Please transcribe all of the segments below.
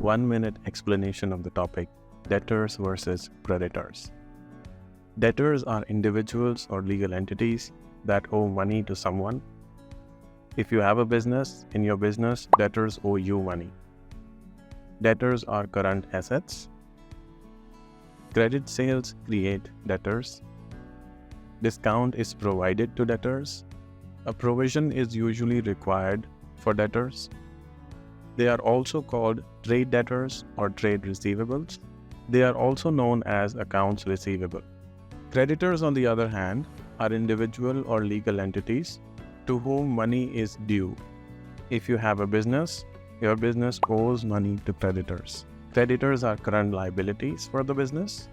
1-minute explanation of the topic, debtors versus creditors. Debtors are individuals or legal entities that owe money to someone. If you have a business, in your business, debtors owe you money. Debtors are current assets. Credit sales create debtors. Discount is provided to debtors. A provision is usually required for debtors. They are also called trade debtors or trade receivables. They are also known as accounts receivable. Creditors, on the other hand, are individual or legal entities to whom money is due. If you have a business, your business owes money to creditors. Creditors are current liabilities for the business.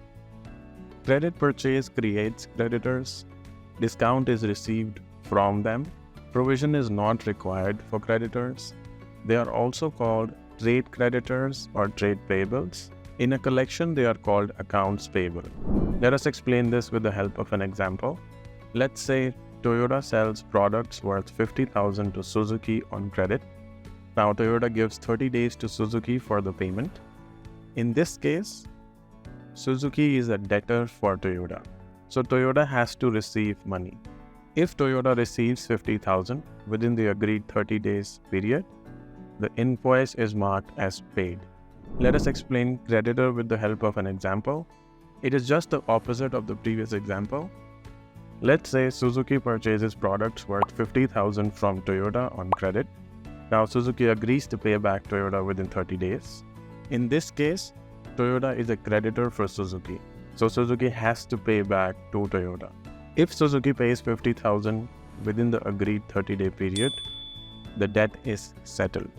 Credit purchase creates creditors. Discount is received from them. Provision is not required for creditors. They are also called trade creditors or trade payables. In a collection, they are called accounts payable. Let us explain this with the help of an example. Let's say Toyota sells products worth 50,000 to Suzuki on credit. Now Toyota gives 30 days to Suzuki for the payment. In this case, Suzuki is a debtor for Toyota. So Toyota has to receive money. If Toyota receives 50,000 within the agreed 30 days period, the invoice is marked as paid. Let us explain creditor with the help of an example. It is just the opposite of the previous example. Let's say Suzuki purchases products worth 50,000 from Toyota on credit. Now Suzuki agrees to pay back Toyota within 30 days. In this case, Toyota is a creditor for Suzuki. So Suzuki has to pay back to Toyota. If Suzuki pays 50,000 within the agreed 30-day period, the debt is settled.